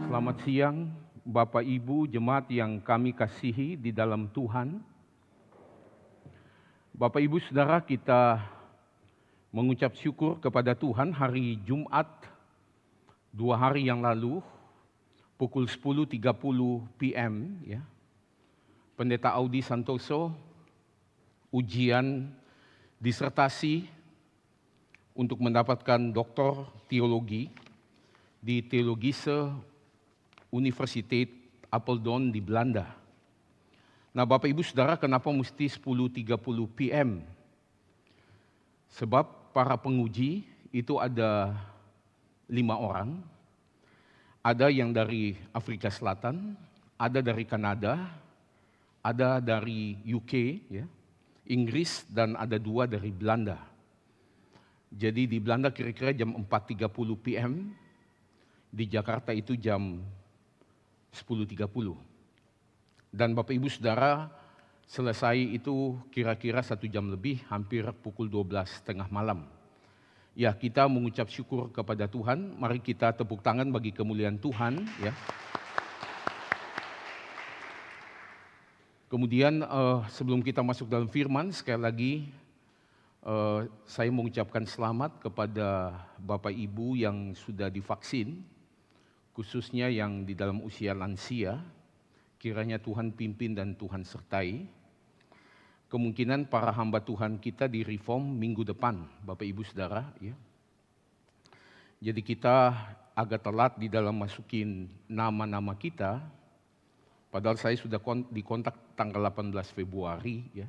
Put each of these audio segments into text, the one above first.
Selamat siang, Bapak Ibu jemaat yang kami kasihi di dalam Tuhan. Bapak Ibu Saudara, kita mengucap syukur kepada Tuhan hari Jumat 2 hari yang lalu pukul 10.30 PM ya. Pendeta Audi Santoso ujian disertasi untuk mendapatkan doktor teologi di Theologische Universiteit Apeldoorn di Belanda. Nah, Bapak Ibu Saudara, kenapa mesti 10.30 PM? Sebab para penguji itu ada 5 orang. Ada yang dari Afrika Selatan, ada dari Kanada, ada dari UK, ya, Inggris, dan ada 2 dari Belanda. Jadi di Belanda kira-kira jam 4.30 PM, di Jakarta itu jam 10.30. Dan Bapak Ibu Saudara, selesai itu kira-kira 1 jam lebih, hampir pukul 12:30 malam. Ya, kita mengucap syukur kepada Tuhan. Mari kita tepuk tangan bagi kemuliaan Tuhan. Ya. Kemudian sebelum kita masuk dalam firman, sekali lagi saya mengucapkan selamat kepada Bapak Ibu yang sudah divaksin, khususnya yang di dalam usia lansia. Kiranya Tuhan pimpin dan Tuhan sertai. Kemungkinan para hamba Tuhan kita di reform minggu depan, Bapak Ibu Saudara. Ya. Jadi kita agak telat di dalam masukin nama-nama kita, padahal saya sudah dikontak tanggal 18 Februari. Ya.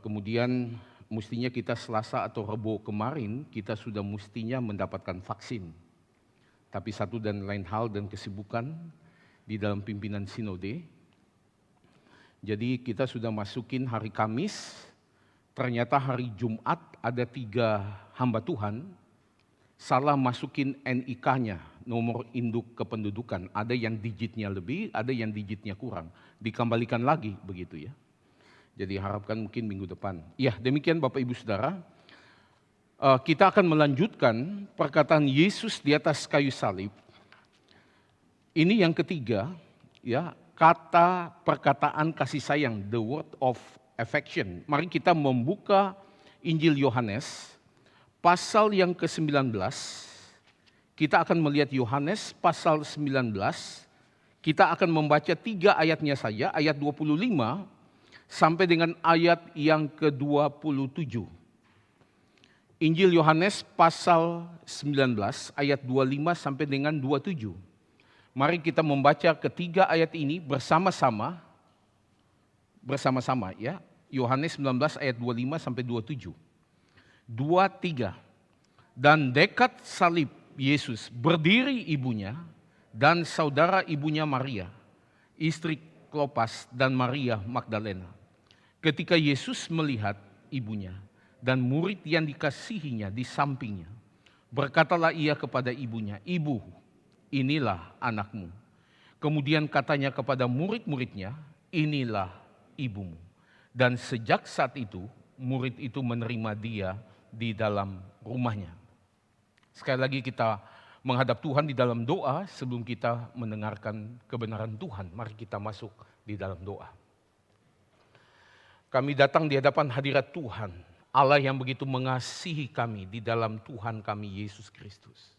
Kemudian mestinya kita Selasa atau Rabu kemarin, kita sudah mestinya mendapatkan vaksin. Tapi satu dan lain hal dan kesibukan di dalam pimpinan sinode. Jadi kita sudah masukin hari Kamis, ternyata hari Jumat ada 3 hamba Tuhan salah masukin NIK-nya, nomor induk kependudukan. Ada yang digitnya lebih, ada yang digitnya kurang. Dikembalikan lagi begitu ya. Jadi harapkan mungkin minggu depan. Ya, demikian Bapak Ibu Saudara. Kita akan melanjutkan perkataan Yesus di atas kayu salib. Ini yang ketiga, ya, kata perkataan kasih sayang, the word of affection. Mari kita membuka Injil Yohanes, pasal yang ke-19. Kita akan melihat Yohanes pasal 19. Kita akan membaca 3 ayatnya saja, ayat 25 sampai dengan ayat yang ke-27. Injil Yohanes pasal 19 ayat 25 sampai dengan 27. Mari kita membaca ketiga ayat ini bersama-sama ya. Yohanes 19 ayat 25 sampai 27. 2, 3. Dan dekat salib Yesus berdiri ibunya dan saudara ibunya Maria, istri Klopas dan Maria Magdalena. Ketika Yesus melihat ibunya dan murid yang dikasihinya di sampingnya, berkatalah ia kepada ibunya, "Ibu, inilah anakmu." Kemudian katanya kepada murid-muridnya, "Inilah ibumu." Dan sejak saat itu, murid itu menerima dia di dalam rumahnya. Sekali lagi kita menghadap Tuhan di dalam doa sebelum kita mendengarkan kebenaran Tuhan. Mari kita masuk di dalam doa. Kami datang di hadapan hadirat Tuhan, Allah yang begitu mengasihi kami di dalam Tuhan kami Yesus Kristus.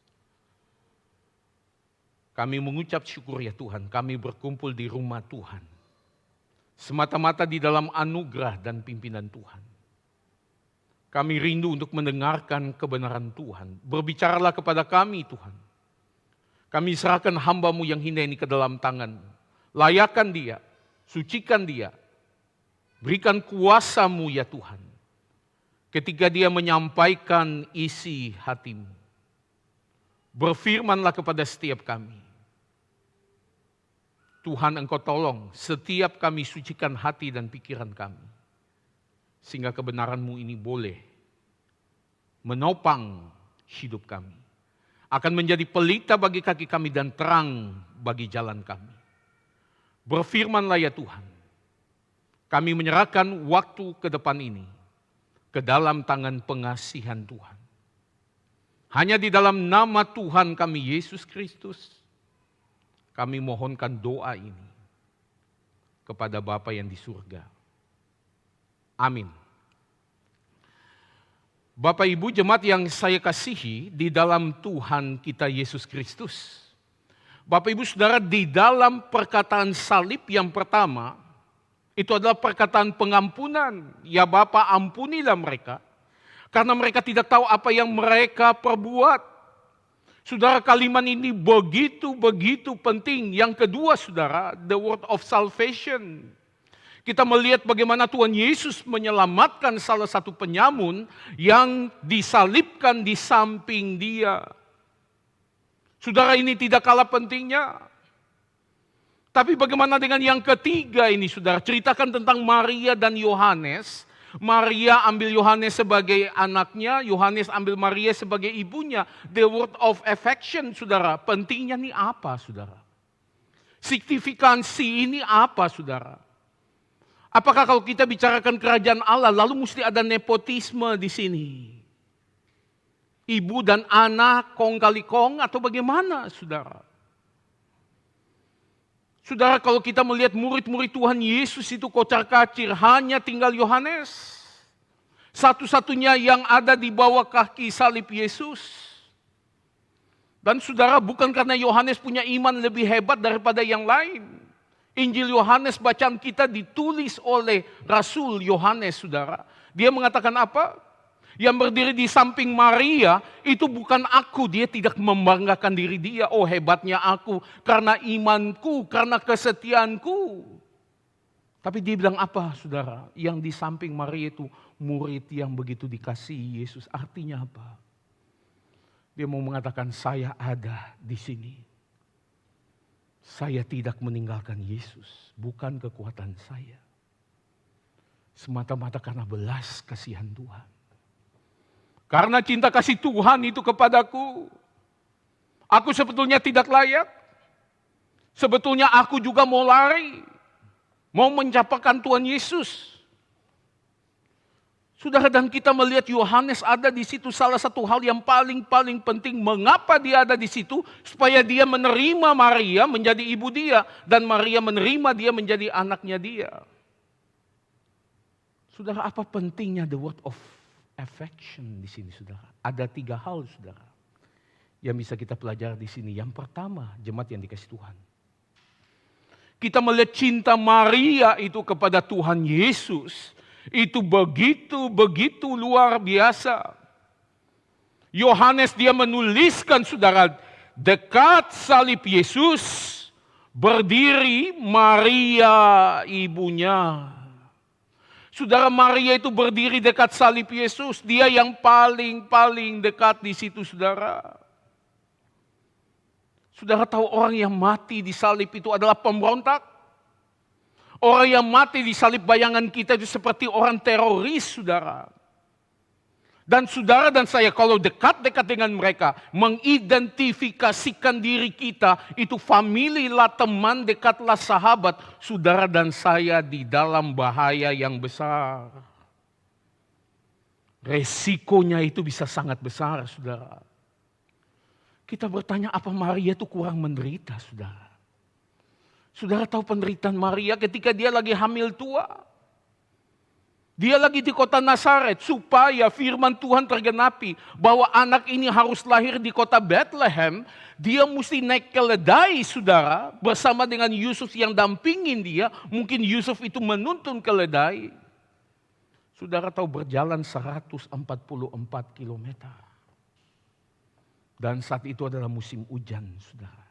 Kami mengucap syukur ya Tuhan, kami berkumpul di rumah Tuhan. Semata-mata di dalam anugerah dan pimpinan Tuhan. Kami rindu untuk mendengarkan kebenaran Tuhan. Berbicaralah kepada kami Tuhan. Kami serahkan hamba-Mu yang hina ini ke dalam tangan-Mu. Layakan dia, sucikan dia. Berikan kuasa-Mu ya Tuhan. Ketika dia menyampaikan isi hati-Mu. Berfirmanlah kepada setiap kami. Tuhan, Engkau tolong setiap kami sucikan hati dan pikiran kami. Sehingga kebenaran-Mu ini boleh menopang hidup kami. Akan menjadi pelita bagi kaki kami dan terang bagi jalan kami. Berfirmanlah ya Tuhan. Kami menyerahkan waktu ke depan ini ke dalam tangan pengasihan Tuhan. Hanya di dalam nama Tuhan kami Yesus Kristus, kami mohonkan doa ini kepada Bapa yang di surga. Amin. Bapak Ibu jemaat yang saya kasihi di dalam Tuhan kita Yesus Kristus. Bapak Ibu Saudara, di dalam perkataan salib yang pertama, itu adalah perkataan pengampunan. Ya Bapa, ampunilah mereka, karena mereka tidak tahu apa yang mereka perbuat. Saudara, kalimat ini begitu penting. Yang kedua saudara, the word of salvation. Kita melihat bagaimana Tuhan Yesus menyelamatkan salah satu penyamun yang disalibkan di samping dia. Saudara, ini tidak kalah pentingnya. Tapi bagaimana dengan yang ketiga ini saudara? Ceritakan tentang Maria dan Yohanes. Maria ambil Yohanes sebagai anaknya, Yohanes ambil Maria sebagai ibunya. The word of affection saudara. Pentingnya ini apa saudara? Signifikansi ini apa saudara? Apakah kalau kita bicarakan kerajaan Allah, lalu mesti ada nepotisme di sini? Ibu dan anak kong kali kong atau bagaimana saudara? Saudara, kalau kita melihat murid-murid Tuhan Yesus itu kocar-kacir, hanya tinggal Yohanes. Satu-satunya yang ada di bawah kaki salib Yesus. Dan saudara, bukan karena Yohanes punya iman lebih hebat daripada yang lain. Injil Yohanes bacaan kita ditulis oleh Rasul Yohanes, saudara. Dia mengatakan apa? Yang berdiri di samping Maria itu bukan aku, dia tidak membanggakan diri dia. Oh hebatnya aku karena imanku, karena kesetiaanku. Tapi dia bilang apa saudara? Yang di samping Maria itu murid yang begitu dikasihi Yesus. Artinya apa? Dia mau mengatakan saya ada di sini. Saya tidak meninggalkan Yesus, bukan kekuatan saya. Semata-mata karena belas kasihan Tuhan. Karena cinta kasih Tuhan itu kepadaku. Aku sebetulnya tidak layak. Sebetulnya aku juga mau lari. Mau mencapakan Tuhan Yesus. Saudara, dan kita melihat Yohanes ada di situ, salah satu hal yang paling penting. Mengapa dia ada di situ? Supaya dia menerima Maria menjadi ibu dia. Dan Maria menerima dia menjadi anaknya dia. Saudara, apa pentingnya the word of affection di sini saudara? Ada 3 hal saudara yang bisa kita pelajari di sini. Yang pertama, jemaat yang dikasih Tuhan. Kita melihat cinta Maria itu kepada Tuhan Yesus. Itu begitu luar biasa. Yohanes dia menuliskan saudara, dekat salib Yesus berdiri Maria ibunya. Saudara, Maria itu berdiri dekat salib Yesus. Dia yang paling dekat di situ saudara. Saudara tahu orang yang mati di salib itu adalah pemberontak? Orang yang mati di salib bayangan kita itu seperti orang teroris, saudara. Dan saudara dan saya kalau dekat-dekat dengan mereka, mengidentifikasikan diri kita, itu family lah, teman dekatlah, sahabat, saudara dan saya di dalam bahaya yang besar. Resikonya itu bisa sangat besar, saudara. Kita bertanya, apa Maria itu kurang menderita, saudara? Saudara tahu penderitaan Maria ketika dia lagi hamil tua. Dia lagi di kota Nazaret supaya firman Tuhan tergenapi bahwa anak ini harus lahir di kota Bethlehem. Dia mesti naik keledai saudara bersama dengan Yusuf yang dampingin dia. Mungkin Yusuf itu menuntun keledai. Saudara tahu berjalan 144 kilometer. Dan saat itu adalah musim hujan saudara.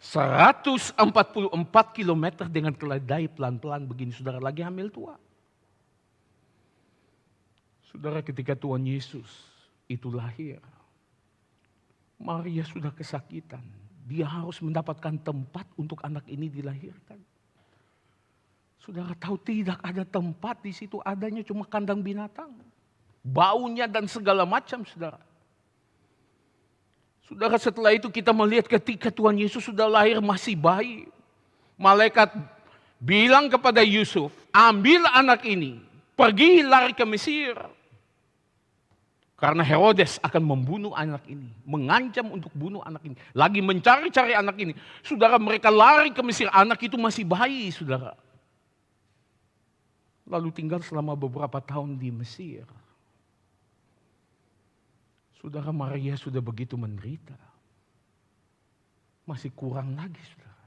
144 kilometer dengan keledai pelan-pelan begini saudara, lagi hamil tua. Saudara, ketika Tuhan Yesus itu lahir, Maria sudah kesakitan. Dia harus mendapatkan tempat untuk anak ini dilahirkan. Saudara tahu tidak ada tempat di situ, adanya cuma kandang binatang. Baunya dan segala macam saudara. Saudara, setelah itu kita melihat ketika Tuhan Yesus sudah lahir masih bayi. Malaikat bilang kepada Yusuf, ambil anak ini, pergi lari ke Mesir. Karena Herodes akan membunuh anak ini. Mengancam untuk bunuh anak ini. Lagi mencari-cari anak ini. Saudara, mereka lari ke Mesir. Anak itu masih bayi, saudara. Lalu tinggal selama beberapa tahun di Mesir. Saudara, Maria sudah begitu menderita. Masih kurang lagi, saudara.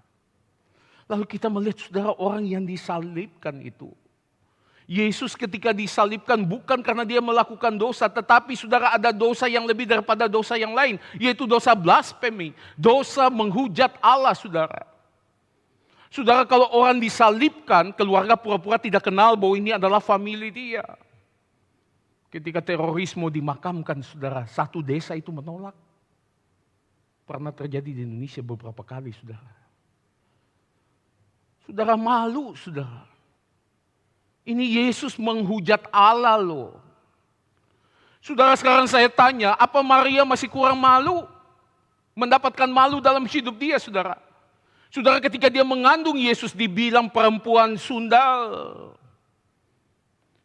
Lalu kita melihat, saudara, orang yang disalibkan itu. Yesus ketika disalibkan bukan karena dia melakukan dosa, tetapi saudara, ada dosa yang lebih daripada dosa yang lain, yaitu dosa blasfemi, dosa menghujat Allah, saudara. Saudara, kalau orang disalibkan, keluarga pura-pura tidak kenal bahwa ini adalah famili dia. Ketika terorisme dimakamkan, saudara, satu desa itu menolak. Pernah terjadi di Indonesia beberapa kali, saudara. Saudara, malu, saudara. Ini Yesus menghujat Allah loh. Saudara, sekarang saya tanya, apa Maria masih kurang malu? Mendapatkan malu dalam hidup dia, saudara. Saudara, ketika dia mengandung Yesus dibilang perempuan sundal.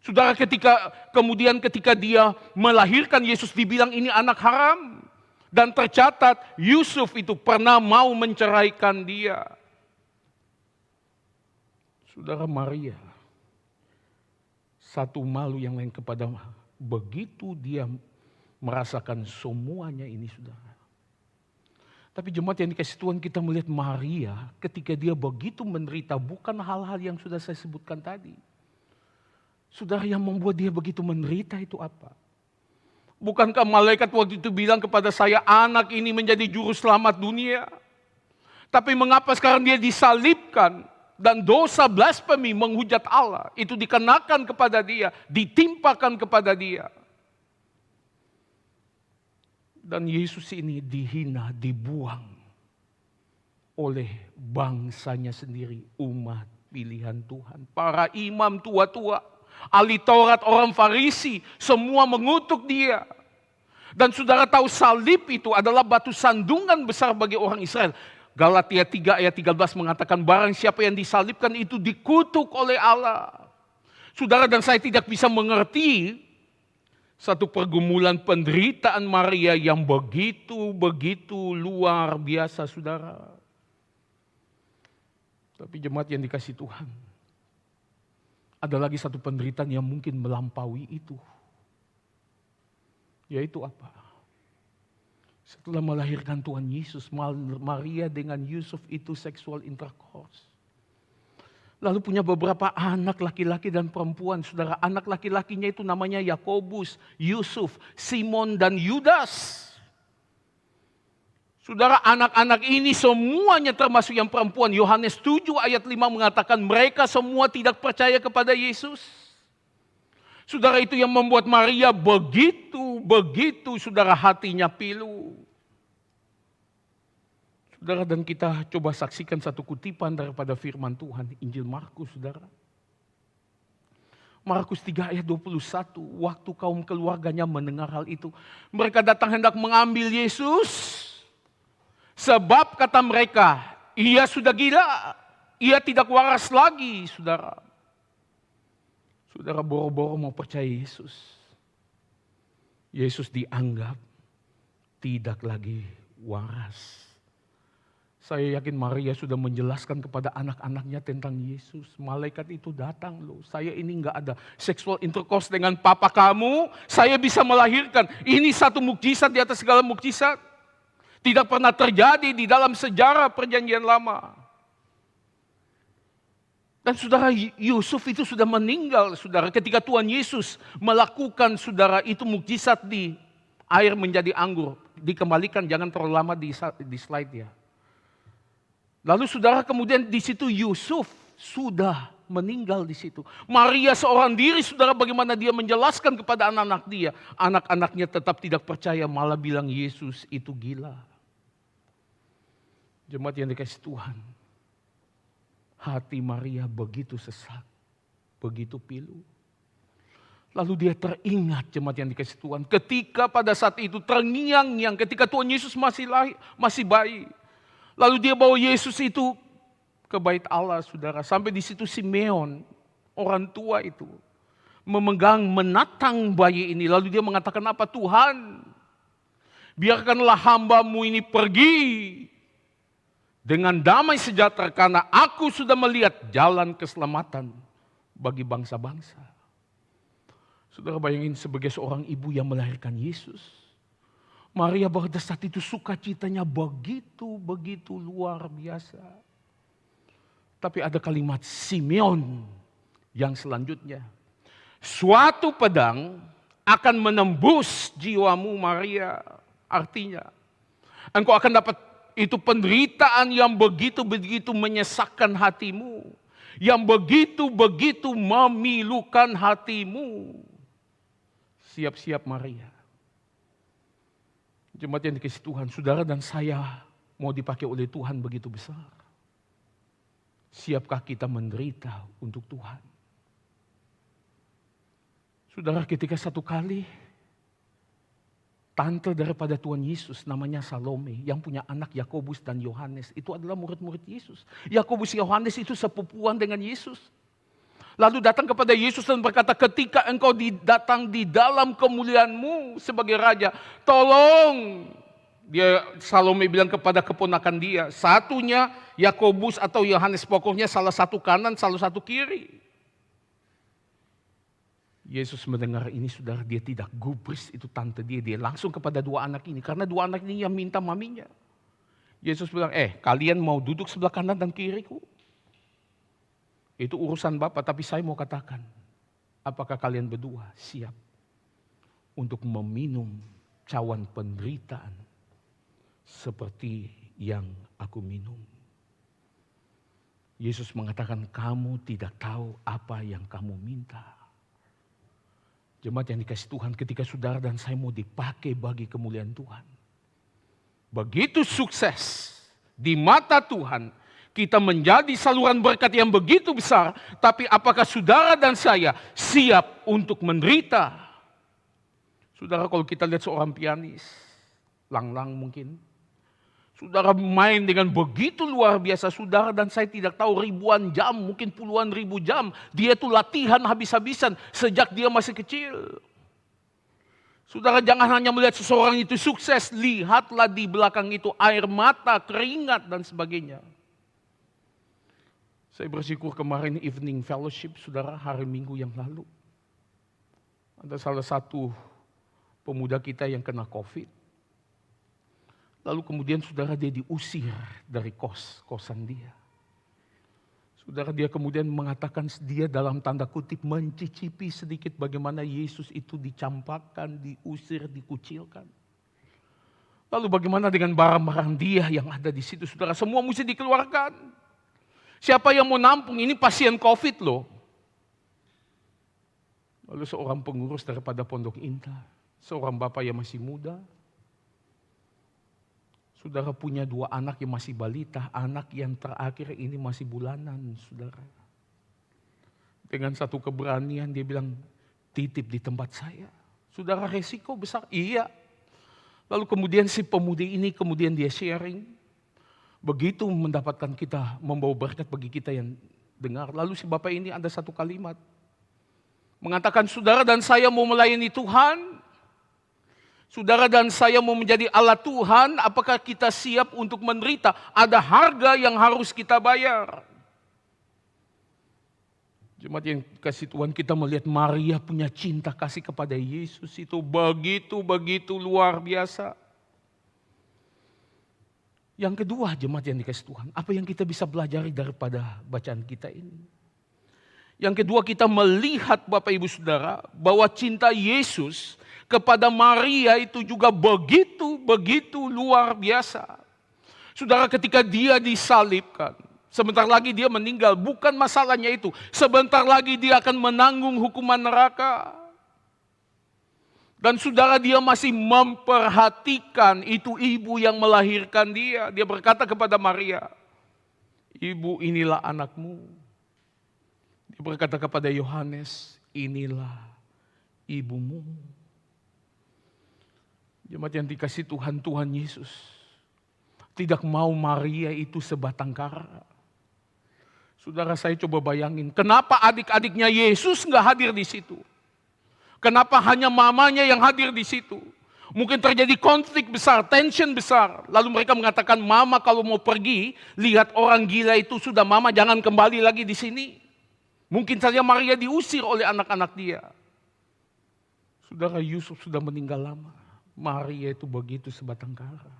Saudara, ketika dia melahirkan Yesus dibilang ini anak haram. Dan tercatat Yusuf itu pernah mau menceraikan dia. Saudara, Maria satu malu yang lain kepada begitu dia merasakan semuanya ini, saudara. Tapi jemaat yang dikasih Tuhan, kita melihat Maria ketika dia begitu menderita, bukan hal-hal yang sudah saya sebutkan tadi. Saudara, yang membuat dia begitu menderita itu apa? Bukankah malaikat waktu itu bilang kepada saya, anak ini menjadi juru selamat dunia? Tapi mengapa sekarang dia disalibkan? Dan dosa blasfemi menghujat Allah itu dikenakan kepada dia, ditimpakan kepada dia. Dan Yesus ini dihina, dibuang oleh bangsanya sendiri, umat pilihan Tuhan. Para imam tua-tua, ahli Taurat, orang Farisi, semua mengutuk dia. Dan saudara tahu salib itu adalah batu sandungan besar bagi orang Israel. Galatia 3 ayat 13 mengatakan barang siapa yang disalibkan itu dikutuk oleh Allah. Saudara, dan saya tidak bisa mengerti satu pergumulan penderitaan Maria yang begitu luar biasa, saudara. Tapi jemaat yang dikasih Tuhan, ada lagi satu penderitaan yang mungkin melampaui itu. Yaitu apa? Setelah melahirkan Tuhan Yesus, Maria dengan Yusuf itu seksual intercourse. Lalu punya beberapa anak laki-laki dan perempuan. Saudara, anak laki-lakinya itu namanya Yakobus, Yusuf, Simon dan Yudas. Saudara, anak-anak ini semuanya termasuk yang perempuan. Yohanes 7 ayat 5 mengatakan mereka semua tidak percaya kepada Yesus. Saudara, itu yang membuat Maria begitu saudara hatinya pilu. Saudara, dan kita coba saksikan satu kutipan daripada firman Tuhan, Injil Markus, saudara. Markus 3 ayat 21, waktu kaum keluarganya mendengar hal itu, mereka datang hendak mengambil Yesus. Sebab kata mereka, ia sudah gila, ia tidak waras lagi, saudara. Saudara, boro-boro mau percaya Yesus. Yesus dianggap tidak lagi waras. Saya yakin Maria sudah menjelaskan kepada anak-anaknya tentang Yesus. Malaikat itu datang loh. Saya ini enggak ada sexual intercourse dengan papa kamu. Saya bisa melahirkan. Ini satu mukjizat di atas segala mukjizat. Tidak pernah terjadi di dalam sejarah perjanjian lama. Dan saudara, Yusuf itu sudah meninggal, saudara. Ketika Tuhan Yesus melakukan, saudara, itu mukjizat di air menjadi anggur. Dikembalikan, jangan terlalu lama di slide ya. Lalu saudara, kemudian di situ Yusuf sudah meninggal di situ. Maria seorang diri, saudara, bagaimana dia menjelaskan kepada anak-anak dia. Anak-anaknya tetap tidak percaya, malah bilang Yesus itu gila. Jemaat yang dikasih Tuhan. Hati Maria begitu sesak, begitu pilu. Lalu dia teringat, jemaat yang dikasih Tuhan, ketika pada saat itu terngiang-ngiang, ketika Tuhan Yesus masih bayi. Lalu dia bawa Yesus itu ke bait Allah, saudara. Sampai di situ Simeon, orang tua itu, memegang, menatang bayi ini. Lalu dia mengatakan apa? Tuhan, biarkanlah hamba-Mu ini pergi dengan damai sejahtera karena aku sudah melihat jalan keselamatan bagi bangsa-bangsa. Saudara bayangin sebagai seorang ibu yang melahirkan Yesus. Maria pada saat itu sukacitanya begitu luar biasa. Tapi ada kalimat Simeon yang selanjutnya. Suatu pedang akan menembus jiwamu Maria. Artinya engkau akan dapat itu penderitaan yang begitu menyesakkan hatimu. Yang begitu memilukan hatimu. Siap-siap Maria. Jemaat yang dikasihi Tuhan, saudara dan saya mau dipakai oleh Tuhan begitu besar. Siapkah kita menderita untuk Tuhan? Saudara, ketika satu kali tante daripada Tuhan Yesus namanya Salome yang punya anak Yakobus dan Yohanes, itu adalah murid-murid Yesus. Yakobus Yohanes itu sepupuan dengan Yesus. Lalu datang kepada Yesus dan berkata, ketika engkau datang di dalam kemuliaanmu sebagai raja, tolong. Salome bilang kepada keponakan dia, satunya Yakobus atau Yohanes, pokoknya salah satu kanan, salah satu kiri. Yesus mendengar ini, saudara, dia tidak gubris itu tante dia langsung kepada dua anak ini, karena dua anak ini yang minta maminya. Yesus bilang, kalian mau duduk sebelah kanan dan kiriku? Itu urusan Bapa, tapi saya mau katakan, apakah kalian berdua siap untuk meminum cawan penderitaan seperti yang aku minum? Yesus mengatakan, kamu tidak tahu apa yang kamu minta. Jemaat yang dikasihi Tuhan, ketika saudara dan saya mau dipakai bagi kemuliaan Tuhan, begitu sukses di mata Tuhan, kita menjadi saluran berkat yang begitu besar, tapi apakah saudara dan saya siap untuk menderita? Saudara, kalau kita lihat seorang pianis, Lang mungkin, saudara main dengan begitu luar biasa, saudara dan saya tidak tahu ribuan jam, mungkin puluhan ribu jam, dia itu latihan habis-habisan sejak dia masih kecil. Saudara, jangan hanya melihat seseorang itu sukses, lihatlah di belakang itu air mata, keringat dan sebagainya. Saya bersyukur kemarin evening fellowship, saudara, hari Minggu yang lalu. Ada salah satu pemuda kita yang kena COVID. Lalu kemudian saudara dia diusir dari kosan dia. Saudara, dia kemudian mengatakan dia dalam tanda kutip mencicipi sedikit bagaimana Yesus itu dicampakkan, diusir, dikucilkan. Lalu bagaimana dengan barang-barang dia yang ada di situ, saudara, semua mesti dikeluarkan. Siapa yang mau nampung? Ini pasien COVID loh. Lalu seorang pengurus daripada Pondok Indah, seorang bapak yang masih muda, saudara punya dua anak yang masih balita, anak yang terakhir ini masih bulanan, saudara. Dengan satu keberanian dia bilang, titip di tempat saya. Saudara, resiko besar, iya. Lalu kemudian si pemudi ini kemudian dia sharing. Begitu mendapatkan kita, membawa berkat bagi kita yang dengar. Lalu si bapak ini ada satu kalimat. Mengatakan, saudara dan saya mau melayani Tuhan. Saudara dan saya mau menjadi alat Tuhan. Apakah kita siap untuk menderita? Ada harga yang harus kita bayar. Jemaat yang kasih Tuhan, kita melihat Maria punya cinta kasih kepada Yesus itu begitu luar biasa. Yang kedua, jemaat yang dikasih Tuhan, apa yang kita bisa pelajari daripada bacaan kita ini? Yang kedua, kita melihat Bapak Ibu Saudara bahwa cinta Yesus kepada Maria itu juga begitu luar biasa. Saudara, ketika dia disalibkan, sebentar lagi dia meninggal, bukan masalahnya itu. Sebentar lagi dia akan menanggung hukuman neraka. Dan saudara, dia masih memperhatikan itu ibu yang melahirkan dia. Dia berkata kepada Maria, ibu, inilah anakmu. Dia berkata kepada Yohanes, inilah ibumu. Jemaat yang dikasihi Tuhan, Tuhan Yesus tidak mau Maria itu sebatang kara. Saudara, saya coba bayangin, kenapa adik-adiknya Yesus nggak hadir di situ? Kenapa hanya mamanya yang hadir di situ? Mungkin terjadi konflik besar, tension besar. Lalu mereka mengatakan, mama kalau mau pergi, lihat orang gila itu sudah, mama jangan kembali lagi di sini. Mungkin saja Maria diusir oleh anak-anak dia. Saudara, Yusuf sudah meninggal lama. Maria itu begitu sebatang kara.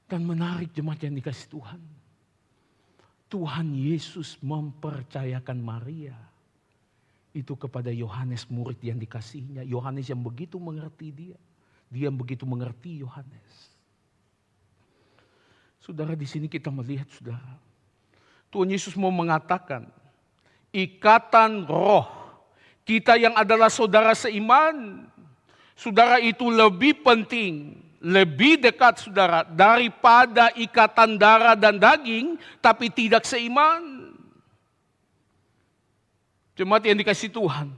Dan menarik jemaat yang dikasih Tuhan. Tuhan Yesus mempercayakan Maria itu kepada Yohanes, murid yang dikasihnya. Yohanes yang begitu mengerti dia. Dia yang begitu mengerti Yohanes. Saudara, di sini kita melihat, saudara, Tuhan Yesus mau mengatakan ikatan roh kita yang adalah saudara seiman. Saudara, itu lebih penting, lebih dekat, saudara, daripada ikatan darah dan daging tapi tidak seiman. Jemaat yang dikasih Tuhan,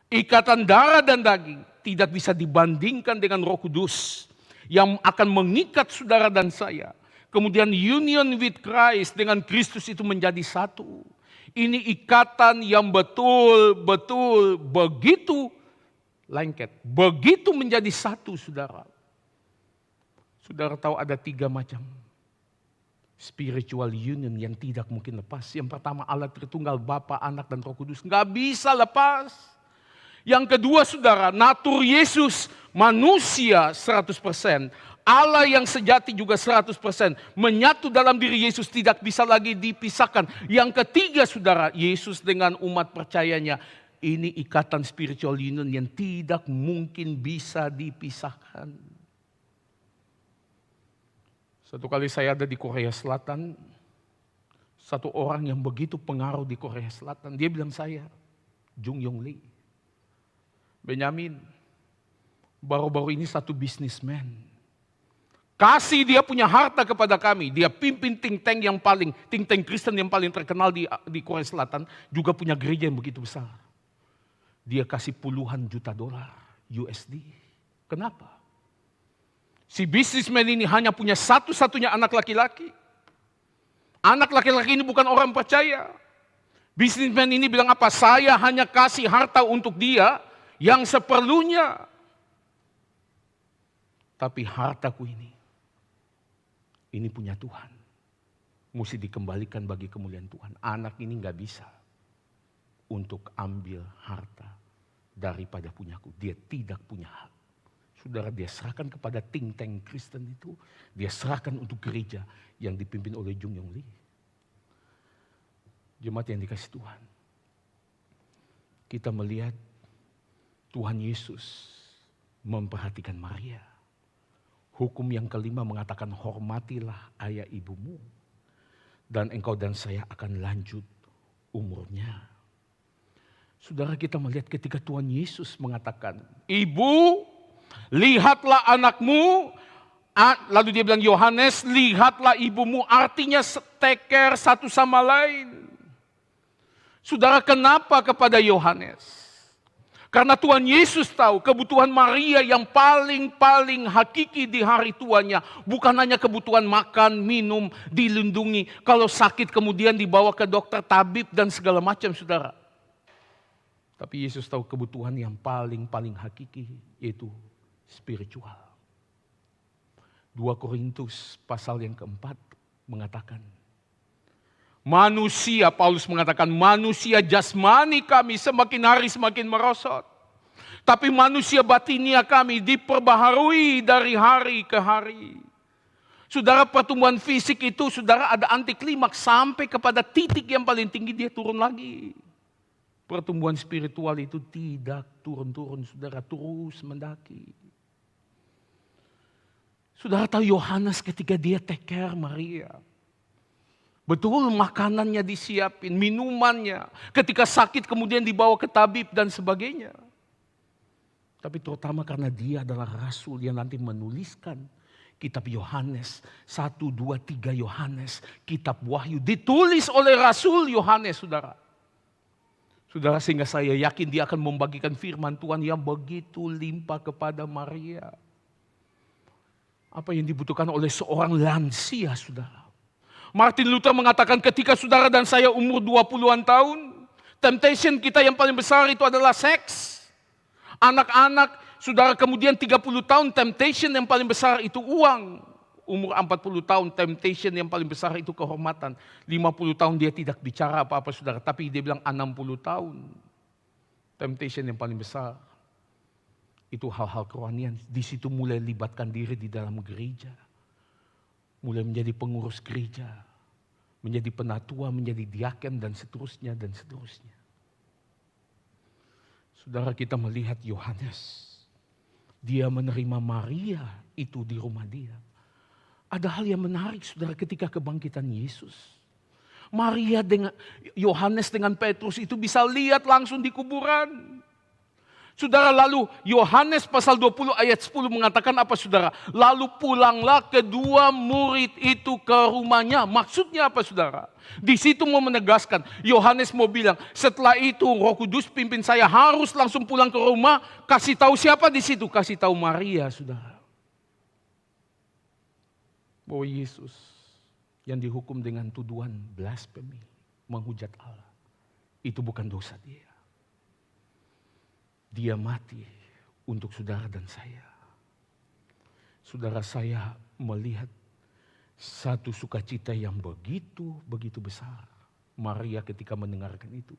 ikatan darah dan daging tidak bisa dibandingkan dengan Roh Kudus yang akan mengikat saudara dan saya. Kemudian union with Christ, dengan Kristus itu menjadi satu. Ini ikatan yang betul-betul begitu lengket, begitu menjadi satu, saudara. Saudara tahu ada 3 macam spiritual union yang tidak mungkin lepas. Yang pertama, Allah Tritunggal, Bapa, Anak, dan Roh Kudus. Nggak bisa lepas. Yang kedua, saudara, natur Yesus, manusia 100%. Allah yang sejati juga 100%. Menyatu dalam diri Yesus, tidak bisa lagi dipisahkan. Yang ketiga, saudara, Yesus dengan umat percayanya. Ini ikatan spiritual union yang tidak mungkin bisa dipisahkan. Satu kali saya ada di Korea Selatan, satu orang yang begitu pengaruh di Korea Selatan, dia bilang saya, Jung Yong Lee, Benyamin, baru-baru ini satu bisnismen, kasih dia punya harta kepada kami, dia pimpin think tank Kristen yang paling terkenal di Korea Selatan, juga punya gereja yang begitu besar. Dia kasih puluhan juta dolar USD. Kenapa? Si bisnismen ini hanya punya satu-satunya anak laki-laki. Anak laki-laki ini bukan orang percaya. Bisnismen ini bilang apa? Saya hanya kasih harta untuk dia yang seperlunya. Tapi hartaku ini punya Tuhan. Mesti dikembalikan bagi kemuliaan Tuhan. Anak ini gak bisa untuk ambil harta daripada punyaku. Dia tidak punya hak. Saudara, dia serahkan kepada think tank Kristen itu. Dia serahkan untuk gereja yang dipimpin oleh Jung Yong Lee. Jemaat yang dikasih Tuhan. Kita melihat Tuhan Yesus memperhatikan Maria. Hukum yang kelima mengatakan hormatilah ayah ibumu. Dan engkau dan saya akan lanjut umurnya. Saudara, kita melihat ketika Tuhan Yesus mengatakan, ibu, lihatlah anakmu. Lalu dia bilang, Yohanes, lihatlah ibumu. Artinya take care satu sama lain. Saudara, kenapa kepada Yohanes? Karena Tuhan Yesus tahu kebutuhan Maria yang paling hakiki di hari tuanya. Bukan hanya kebutuhan makan, minum, dilindungi. Kalau sakit kemudian dibawa ke dokter, tabib dan segala macam, saudara. Tapi Yesus tahu kebutuhan yang paling hakiki, yaitu spiritual. 2 Korintus pasal yang keempat mengatakan, manusia, Paulus mengatakan, manusia jasmani kami semakin hari semakin merosot. Tapi manusia batinia kami diperbaharui dari hari ke hari. Saudara, pertumbuhan fisik itu, saudara, ada anti klimaks sampai kepada titik yang paling tinggi dia turun lagi. Pertumbuhan spiritual itu tidak turun-turun, saudara, terus mendaki. Saudara tahu Yohanes ketika dia take care Maria. Betul, makanannya disiapin, minumannya. Ketika sakit kemudian dibawa ke tabib dan sebagainya. Tapi terutama karena dia adalah rasul yang nanti menuliskan kitab Yohanes. 1, 2, 3 Yohanes. Kitab Wahyu ditulis oleh Rasul Yohanes, saudara. Saudara, sehingga saya yakin dia akan membagikan firman Tuhan yang begitu limpah kepada Maria. Apa yang dibutuhkan oleh seorang lansia, saudara. Martin Luther mengatakan ketika saudara dan saya umur 20-an tahun, Temptation kita yang paling besar itu adalah seks. Anak-anak, saudara, kemudian 30 tahun temptation yang paling besar itu uang. Umur 40 tahun temptation yang paling besar itu kehormatan. 50 tahun dia tidak bicara apa-apa, saudara, tapi dia bilang 60 tahun. Temptation yang paling besar itu hal-hal kerohanian. Di situ mulai libatkan diri di dalam gereja. Mulai menjadi pengurus gereja. Menjadi penatua, menjadi diaken, dan seterusnya, dan seterusnya. Saudara, kita melihat Yohanes. Dia menerima Maria itu di rumah dia. Ada hal yang menarik, saudara, ketika kebangkitan Yesus. Maria dengan Yohanes dengan Petrus itu bisa lihat langsung di kuburan. Saudara, lalu Yohanes pasal 20 ayat 10 mengatakan apa, saudara? Lalu pulanglah kedua murid itu ke rumahnya. Maksudnya apa, saudara? Di situ mau menegaskan, Yohanes mau bilang, setelah itu Roh Kudus pimpin saya harus langsung pulang ke rumah. Kasih tahu siapa di situ? Kasih tahu Maria, saudara. Bahwa Yesus yang dihukum dengan tuduhan blasfemi, menghujat Allah, itu bukan dosa dia. Dia mati untuk saudara dan saya. Saudara, saya melihat satu sukacita yang begitu besar. Maria ketika mendengarkan itu.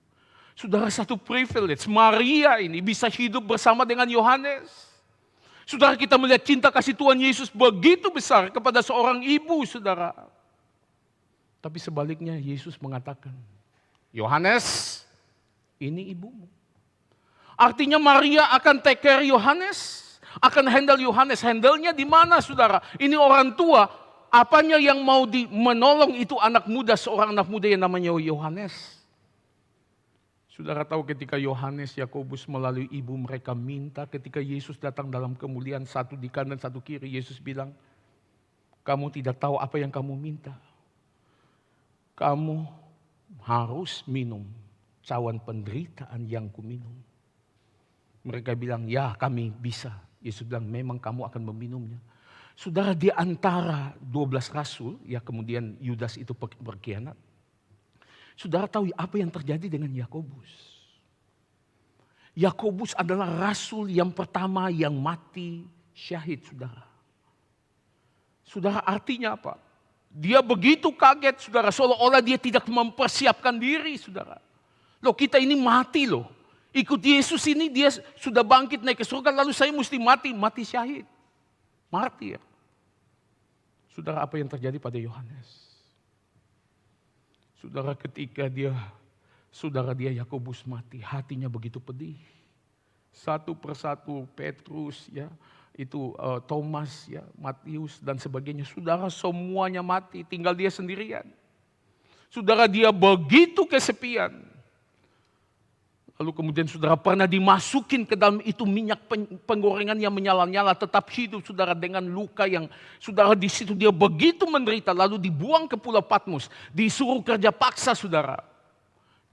Saudara, satu privilege. Maria ini bisa hidup bersama dengan Yohanes. Saudara, kita melihat cinta kasih Tuhan Yesus begitu besar kepada seorang ibu, saudara. Tapi sebaliknya Yesus mengatakan, Yohanes, ini ibumu. Artinya Maria akan take care Yohanes, akan handle Yohanes. Handle-nya di mana, saudara? Ini orang tua, apanya yang mau menolong itu anak muda, seorang anak muda yang namanya Yohanes. Saudara tahu ketika Yohanes, Yakobus melalui ibu mereka minta, ketika Yesus datang dalam kemuliaan, satu di kanan, satu kiri, Yesus bilang, kamu tidak tahu apa yang kamu minta. Kamu harus minum cawan penderitaan yang kuminum. Mereka bilang, ya kami bisa. Yesus bilang, memang kamu akan meminumnya. Saudara, di antara 12 rasul, ya kemudian Yudas itu berkhianat. Saudara tahu apa yang terjadi dengan Yakobus? Yakobus adalah rasul yang pertama yang mati syahid, saudara. Saudara, artinya apa? Dia begitu kaget, saudara, seolah-olah dia tidak mempersiapkan diri, saudara. Loh, kita ini mati loh. Ikut Yesus ini dia sudah bangkit naik ke surga, lalu saya mesti mati syahid. Martir. Saudara, apa yang terjadi pada Yohanes? Saudara, ketika saudara dia Yakobus mati, hatinya begitu pedih. Satu persatu Petrus, ya, itu Thomas, ya, Matius dan sebagainya. Saudara, semuanya mati, tinggal dia sendirian. Saudara, dia begitu kesepian. Lalu kemudian saudara pernah dimasukin ke dalam itu minyak penggorengan yang menyala-nyala, tetap hidup, saudara, dengan luka yang saudara di situ dia begitu menderita, lalu dibuang ke Pulau Patmos, disuruh kerja paksa, saudara.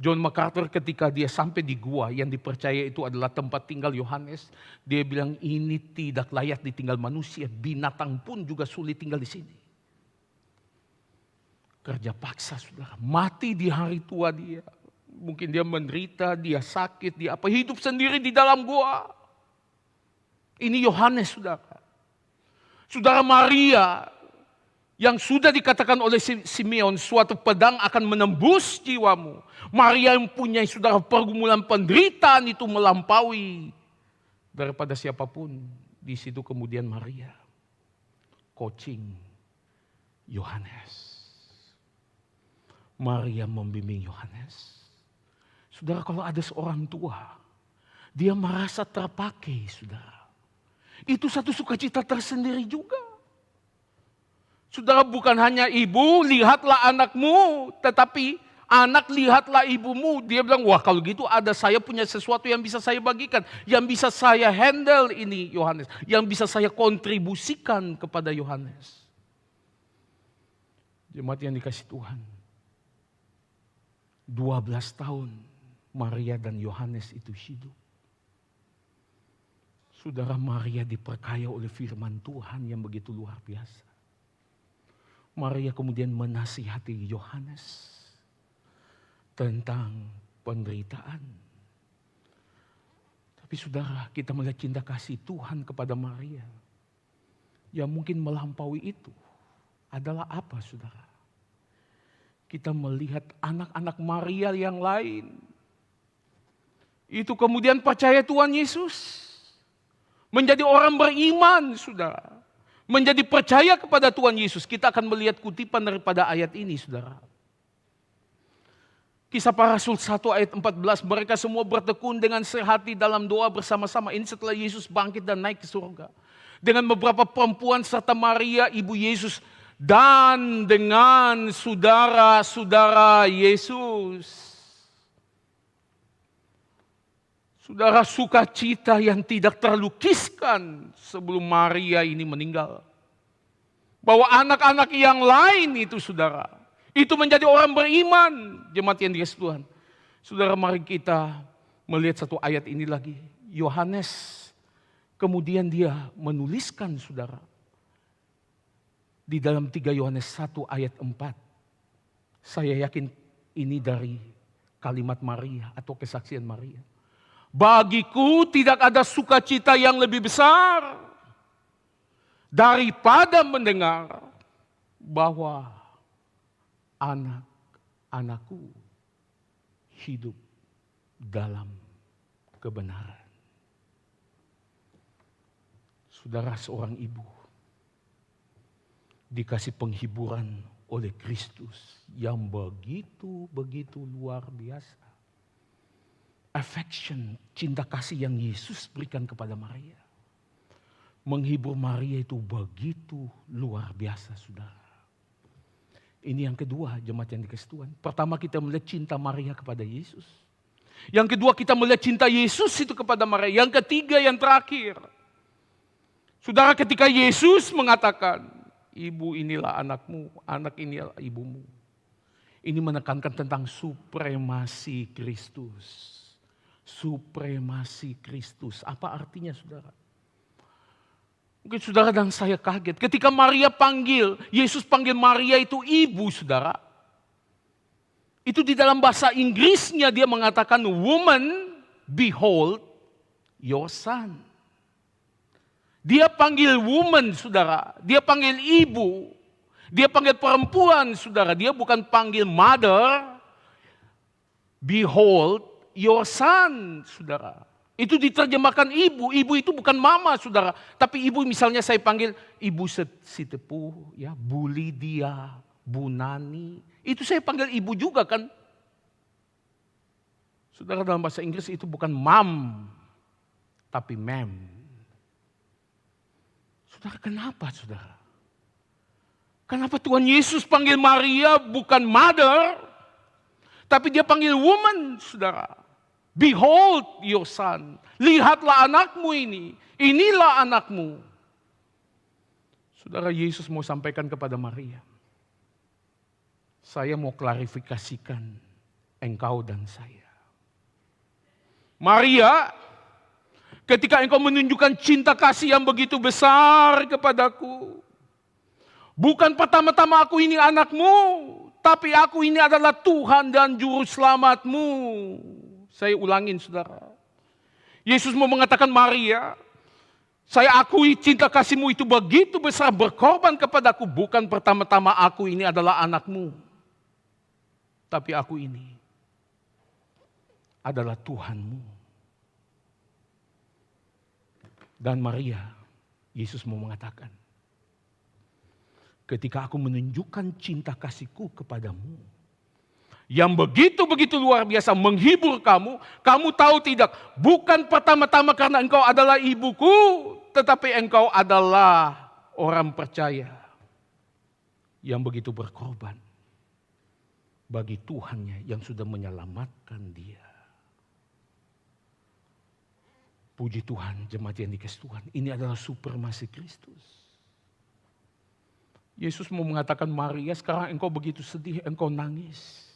John MacArthur ketika dia sampai di gua yang dipercaya itu adalah tempat tinggal Yohanes, dia bilang ini tidak layak ditinggal manusia, binatang pun juga sulit tinggal di sini. Kerja paksa, saudara, mati di hari tua dia. Mungkin dia menderita, dia sakit, dia apa, hidup sendiri di dalam gua. Ini Yohanes, saudara. Saudara, Maria yang sudah dikatakan oleh Simeon, suatu pedang akan menembus jiwamu. Maria yang punya, saudara, pergumulan penderitaan itu melampaui daripada siapapun. Di situ kemudian Maria coaching Yohanes. Maria membimbing Yohanes. Saudara, kalau ada seorang tua, dia merasa terpakai, saudara. Itu satu sukacita tersendiri juga. Saudara, bukan hanya ibu, lihatlah anakmu, tetapi anak lihatlah ibumu. Dia bilang, wah kalau gitu ada saya punya sesuatu yang bisa saya bagikan, yang bisa saya handle ini Yohanes, yang bisa saya kontribusikan kepada Yohanes. Jemaat yang dikasih Tuhan, 12 tahun Maria dan Yohanes itu hidup. Saudara, Maria diperkaya oleh firman Tuhan yang begitu luar biasa. Maria kemudian menasihati Yohanes tentang penderitaan. Tapi saudara, kita melihat cinta kasih Tuhan kepada Maria. Yang mungkin melampaui itu adalah apa saudara? Kita melihat anak-anak Maria yang lain. Itu kemudian percaya Tuhan Yesus. Menjadi orang beriman saudara. Menjadi percaya kepada Tuhan Yesus. Kita akan melihat kutipan daripada ayat ini saudara. Kisah Para Rasul 1 ayat 14. Mereka semua bertekun dengan sehati dalam doa bersama-sama. Ini setelah Yesus bangkit dan naik ke surga. Dengan beberapa perempuan serta Maria ibu Yesus. Dan dengan saudara-saudara Yesus. Saudara, sukacita yang tidak terlukiskan sebelum Maria ini meninggal. Bahwa anak-anak yang lain itu saudara. Itu menjadi orang beriman. Jemaat yang dikasihi Tuhan. Saudara, mari kita melihat satu ayat ini lagi. Yohanes kemudian dia menuliskan saudara. Di dalam 3 Yohanes 1 ayat 4. Saya yakin ini dari kalimat Maria atau kesaksian Maria. Bagiku tidak ada sukacita yang lebih besar daripada mendengar bahwa anak-anakku hidup dalam kebenaran. Saudara, seorang ibu dikasih penghiburan oleh Kristus yang begitu luar biasa. Affection, cinta kasih yang Yesus berikan kepada Maria. Menghibur Maria itu begitu luar biasa saudara. Ini yang kedua jemaat yang dikasihi Tuhan. Pertama kita melihat cinta Maria kepada Yesus. Yang kedua kita melihat cinta Yesus itu kepada Maria. Yang ketiga yang terakhir. Saudara, ketika Yesus mengatakan, ibu inilah anakmu, anak inilah ibumu. Ini menekankan tentang supremasi Kristus. Supremasi Kristus. Apa artinya saudara? Mungkin saudara dan saya kaget. Ketika Maria panggil, Yesus panggil Maria itu ibu saudara. Itu di dalam bahasa Inggrisnya dia mengatakan, woman, behold your son. Dia panggil woman saudara. Dia panggil ibu. Dia panggil perempuan saudara. Dia bukan panggil mother. Behold your son, saudara. Itu diterjemahkan ibu. Ibu itu bukan mama, saudara. Tapi ibu misalnya saya panggil ibu Sitepu, ya, Bu Lydia, Bu Nani. Itu saya panggil ibu juga kan. Saudara, dalam bahasa Inggris itu bukan mom, tapi ma'am. Saudara, kenapa saudara? Kenapa Tuhan Yesus panggil Maria bukan mother, tapi dia panggil woman, saudara. Behold your son. Lihatlah anakmu ini. Inilah anakmu. Saudara, Yesus mau sampaikan kepada Maria. Saya mau klarifikasikan engkau dan saya. Maria, ketika engkau menunjukkan cinta kasih yang begitu besar kepadaku. Bukan pertama-tama aku ini anakmu. Tapi aku ini adalah Tuhan dan Juru Selamatmu. Saya ulangin saudara. Yesus mau mengatakan Maria, saya akui cinta kasihmu itu begitu besar berkorban kepadaku. Bukan pertama-tama aku ini adalah anakmu. Tapi aku ini adalah Tuhanmu. Dan Maria, Yesus mau mengatakan, ketika aku menunjukkan cinta kasihku kepadamu, yang begitu-begitu luar biasa menghibur kamu, kamu tahu tidak, bukan pertama-tama karena engkau adalah ibuku, tetapi engkau adalah orang percaya yang begitu berkorban bagi Tuhannya yang sudah menyelamatkan dia. Puji Tuhan, jemaat yang dikasihi Tuhan, ini adalah supremasi Kristus. Yesus mau mengatakan, Maria, sekarang engkau begitu sedih, engkau nangis.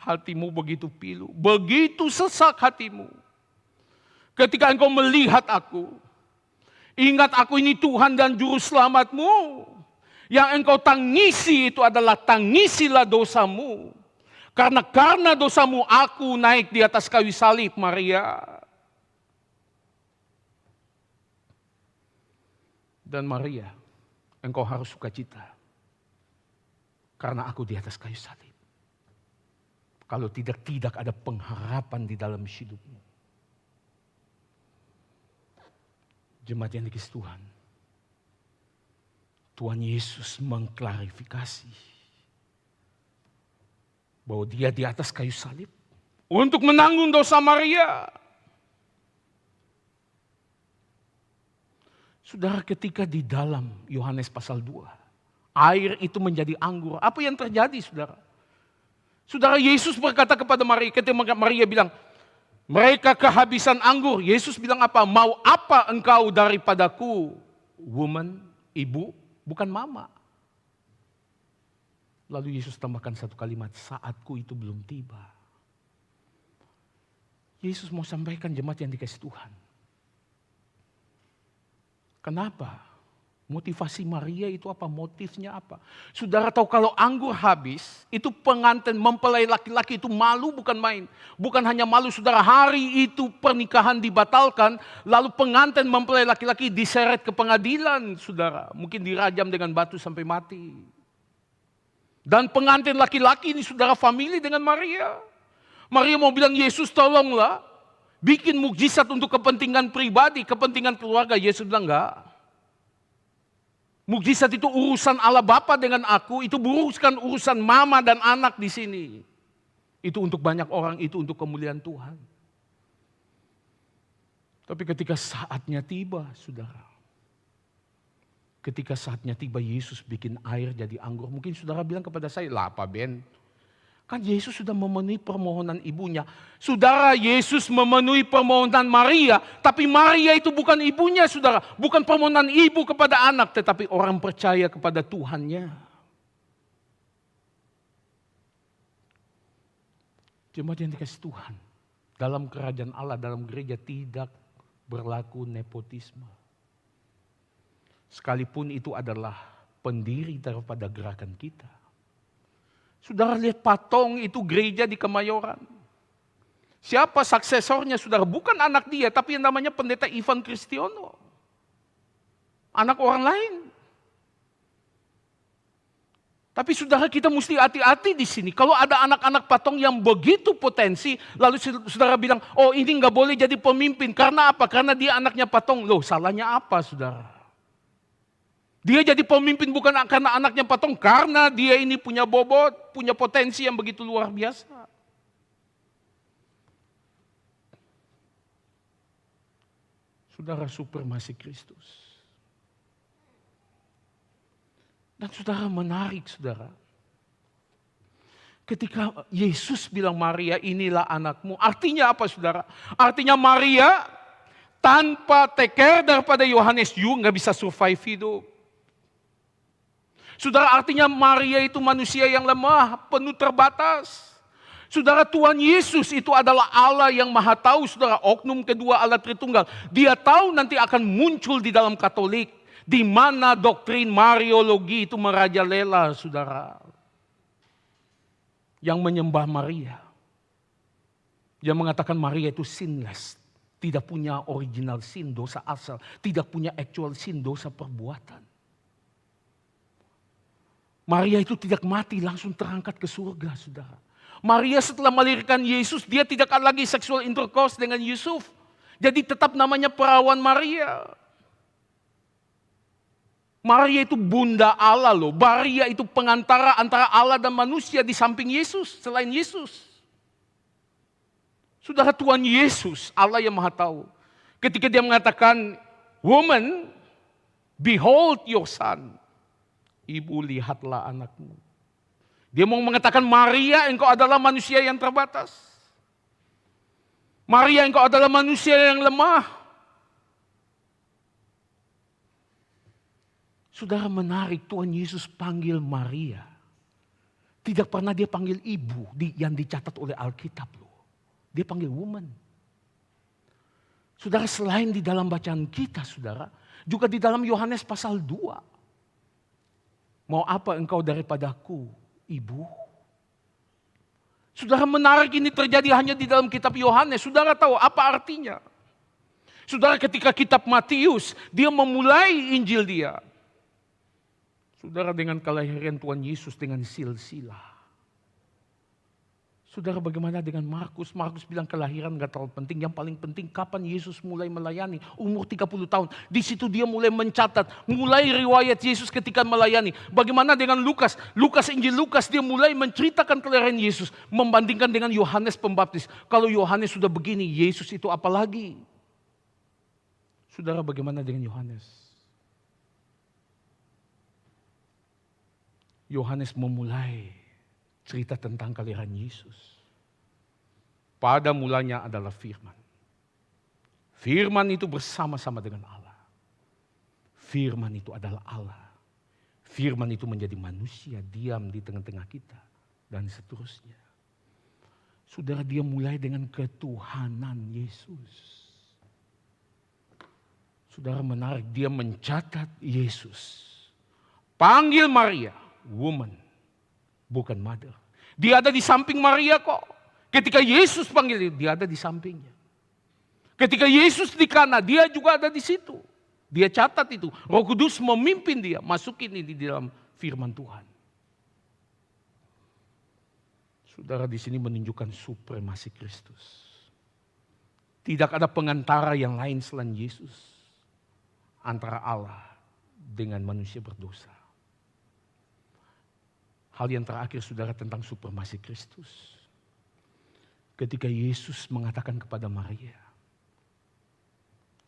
Hatimu begitu pilu, begitu sesak hatimu. Ketika engkau melihat aku, ingat aku ini Tuhan dan Juru Selamatmu. Yang engkau tangisi itu adalah tangisilah dosamu. Karena dosamu aku naik di atas kayu salib, Maria. Dan Maria, engkau harus sukacita. Karena aku di atas kayu salib. Kalau tidak ada pengharapan di dalam hidupmu. Jemaat yang dikasihi Tuhan. Tuhan Yesus mengklarifikasi bahwa dia di atas kayu salib untuk menanggung dosa Maria. Saudara, ketika di dalam Yohanes pasal 2, air itu menjadi anggur. Apa yang terjadi, saudara? Saudara, Yesus berkata kepada Maria, ketika Maria bilang, mereka kehabisan anggur. Yesus bilang apa? Mau apa engkau daripadaku? Woman, ibu, bukan mama. Lalu Yesus tambahkan satu kalimat, saatku itu belum tiba. Yesus mau sampaikan jemaat yang dikasihi Tuhan. Kenapa? Motivasi Maria itu apa? Motifnya apa? Saudara tahu kalau anggur habis, itu pengantin mempelai laki-laki itu malu bukan main. Bukan hanya malu, saudara, hari itu pernikahan dibatalkan, lalu pengantin mempelai laki-laki diseret ke pengadilan, saudara. Mungkin dirajam dengan batu sampai mati. Dan pengantin laki-laki ini saudara famili dengan Maria. Maria mau bilang, Yesus tolonglah, bikin mukjizat untuk kepentingan pribadi, kepentingan keluarga. Yesus bilang enggak. Mukjizat itu urusan Allah Bapa dengan aku, itu urusan mama dan anak di sini. Itu untuk banyak orang, itu untuk kemuliaan Tuhan. Tapi ketika saatnya tiba, saudara. Ketika saatnya tiba, Yesus bikin air jadi anggur. Mungkin saudara bilang kepada saya, lah apa Ben? Kan Yesus sudah memenuhi permohonan ibunya. Saudara, Yesus memenuhi permohonan Maria. Tapi Maria itu bukan ibunya, saudara. Bukan permohonan ibu kepada anak. Tetapi orang percaya kepada Tuhannya. Jemaat yang dikasihi Tuhan. Dalam kerajaan Allah, dalam gereja tidak berlaku nepotisme. Sekalipun itu adalah pendiri daripada gerakan kita. Saudara lihat patung itu gereja di Kemayoran. Siapa suksesornya, saudara? Bukan anak dia, tapi yang namanya pendeta Ivan Kristiono. Anak orang lain. Tapi saudara, kita mesti hati-hati di sini. Kalau ada anak-anak patung yang begitu potensi, lalu saudara bilang, oh ini nggak boleh jadi pemimpin. Karena apa? Karena dia anaknya patung. Loh, salahnya apa, saudara? Dia jadi pemimpin bukan karena anaknya patung, karena dia ini punya bobot, punya potensi yang begitu luar biasa. Saudara, supremasi Kristus. Dan saudara, menarik saudara. Ketika Yesus bilang Maria, inilah anakmu. Artinya apa saudara? Artinya Maria tanpa take care daripada Yohanes Yu nggak bisa survive hidup. Saudara, artinya Maria itu manusia yang lemah, penuh terbatas. Saudara, Tuhan Yesus itu adalah Allah yang maha tahu, saudara, oknum kedua Allah Tritunggal. Dia tahu nanti akan muncul di dalam Katolik, di mana doktrin Mariologi itu merajalela, saudara. Yang menyembah Maria. Yang mengatakan Maria itu sinless, tidak punya original sin, dosa asal, tidak punya actual sin, dosa perbuatan. Maria itu tidak mati, langsung terangkat ke surga, saudara. Maria setelah melahirkan Yesus, dia tidak akan lagi seksual intercourse dengan Yusuf. Jadi tetap namanya perawan Maria. Maria itu bunda Allah loh. Maria itu pengantara antara Allah dan manusia di samping Yesus, selain Yesus. Saudara, Tuhan Yesus, Allah yang maha tahu. Ketika dia mengatakan, woman, behold your son. Ibu, lihatlah anakmu. Dia mau mengatakan, Maria, engkau adalah manusia yang terbatas. Maria, engkau adalah manusia yang lemah. Saudara, menarik, Tuhan Yesus panggil Maria. Tidak pernah dia panggil ibu yang dicatat oleh Alkitab loh. Dia panggil woman. Saudara, selain di dalam bacaan kita, saudara, juga di dalam Yohanes pasal 2. Mau apa engkau daripadaku, ibu? Saudara, menarik ini terjadi hanya di dalam kitab Yohanes. Saudara tahu apa artinya? Saudara, ketika kitab Matius, dia memulai Injil dia. Saudara, dengan kelahiran Tuhan Yesus dengan silsilah. Saudara, bagaimana dengan Markus? Markus bilang kelahiran gak terlalu penting. Yang paling penting kapan Yesus mulai melayani. Umur 30 tahun. Di situ dia mulai mencatat. Mulai riwayat Yesus ketika melayani. Bagaimana dengan Lukas? Injil Lukas dia mulai menceritakan kelahiran Yesus. Membandingkan dengan Yohanes Pembaptis. Kalau Yohanes sudah begini, Yesus itu apalagi? Saudara, bagaimana dengan Yohanes? Yohanes memulai cerita tentang kelahiran Yesus. Pada mulanya adalah firman. Firman itu bersama-sama dengan Allah. Firman itu adalah Allah. Firman itu menjadi manusia, diam di tengah-tengah kita. Dan seterusnya. Saudara, dia mulai dengan ketuhanan Yesus. Saudara, menarik, dia mencatat Yesus. Panggil Maria, woman. Bukan mother. Dia ada di samping Maria kok. Ketika Yesus panggil dia ada di sampingnya. Ketika Yesus di Kana, dia juga ada di situ. Dia catat itu. Roh Kudus memimpin dia. Masukin ini di dalam firman Tuhan. Saudara, di sini menunjukkan supremasi Kristus. Tidak ada pengantara yang lain selain Yesus. Antara Allah dengan manusia berdosa. Hal yang terakhir, saudara, tentang supremasi Kristus. Ketika Yesus mengatakan kepada Maria,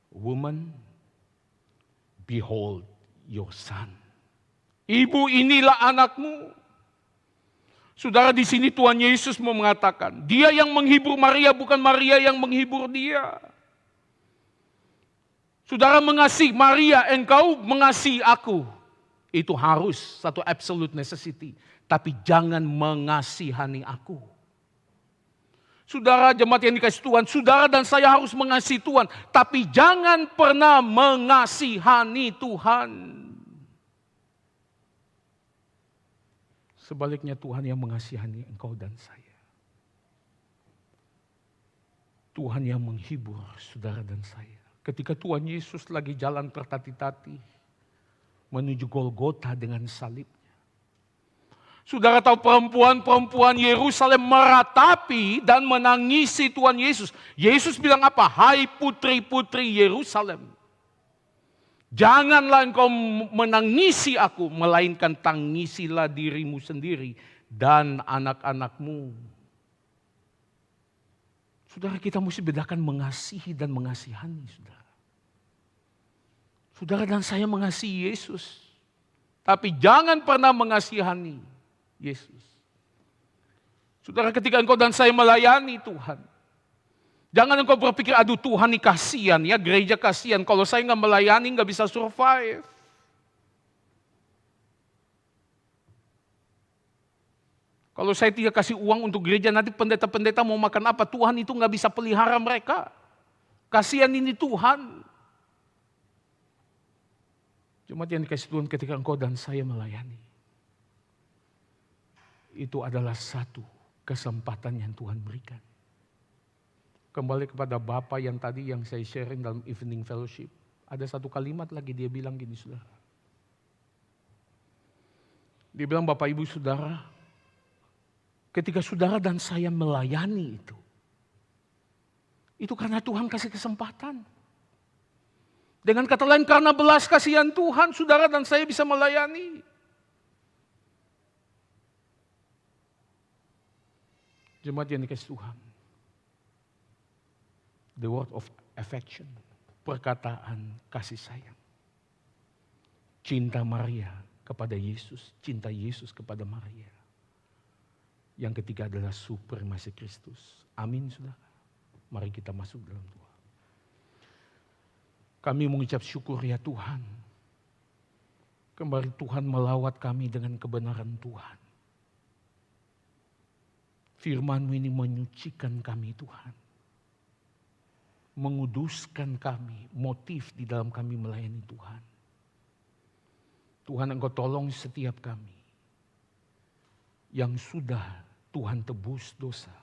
"Woman, behold your son." Ibu, inilah anakmu. Saudara, di sini Tuhan Yesus mau mengatakan, dia yang menghibur Maria, bukan Maria yang menghibur dia. Saudara, mengasihi Maria, engkau mengasihi aku. Itu harus satu absolute necessity. Tapi jangan mengasihani aku. Saudara, jemaat yang dikasihi Tuhan, saudara dan saya harus mengasihi Tuhan. Tapi jangan pernah mengasihani Tuhan. Sebaliknya Tuhan yang mengasihani engkau dan saya. Tuhan yang menghibur saudara dan saya. Ketika Tuhan Yesus lagi jalan tertati-tati menuju Golgota dengan salibnya. Saudara tahu perempuan-perempuan Yerusalem meratapi dan menangisi Tuhan Yesus. Yesus bilang apa? Hai putri-putri Yerusalem. Janganlah engkau menangisi aku, melainkan tangisilah dirimu sendiri dan anak-anakmu. Saudara, kita mesti bedakan mengasihi dan mengasihani, saudara. Saudara dan saya mengasihi Yesus. Tapi jangan pernah mengasihani Yesus. Saudara, ketika engkau dan saya melayani Tuhan, jangan engkau berpikir, aduh Tuhan nih kasihan ya, gereja kasihan. Kalau saya nggak melayani nggak bisa survive. Kalau saya tidak kasih uang untuk gereja, nanti pendeta-pendeta mau makan apa? Tuhan itu nggak bisa pelihara mereka. Kasihan ini Tuhan. Jemaat yang dikasih Tuhan, ketika engkau dan saya melayani, itu adalah satu kesempatan yang Tuhan berikan. Kembali kepada Bapak yang tadi yang saya sharing dalam evening fellowship. Ada satu kalimat lagi dia bilang gini, saudara. Dia bilang, Bapak Ibu Saudara, ketika saudara dan saya melayani itu karena Tuhan kasih kesempatan. Dengan kata lain, karena belas kasihan Tuhan, saudara dan saya bisa melayani. Jemaat yang dikasih Tuhan. The word of affection. Perkataan kasih sayang. Cinta Maria kepada Yesus. Cinta Yesus kepada Maria. Yang ketiga adalah supremasi Kristus. Amin, saudara. Mari kita masuk dalam Tuhan. Kami mengucap syukur ya Tuhan. Kembali Tuhan melawat kami dengan kebenaran Tuhan. Firman-Mu ini menyucikan kami Tuhan. Menguduskan kami, motif di dalam kami melayani Tuhan. Tuhan, Engkau tolong setiap kami yang sudah Tuhan tebus dosa.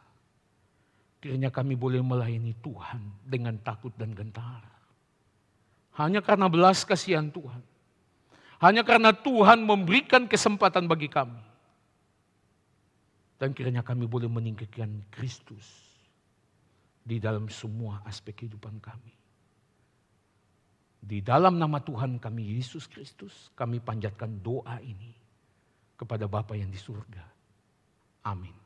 Kiranya kami boleh melayani Tuhan dengan takut dan gentar. Hanya karena belas kasihan Tuhan. Hanya karena Tuhan memberikan kesempatan bagi kami. Dan kiranya kami boleh meninggikan Kristus di dalam semua aspek kehidupan kami. Di dalam nama Tuhan kami Yesus Kristus, kami panjatkan doa ini kepada Bapa yang di surga. Amin.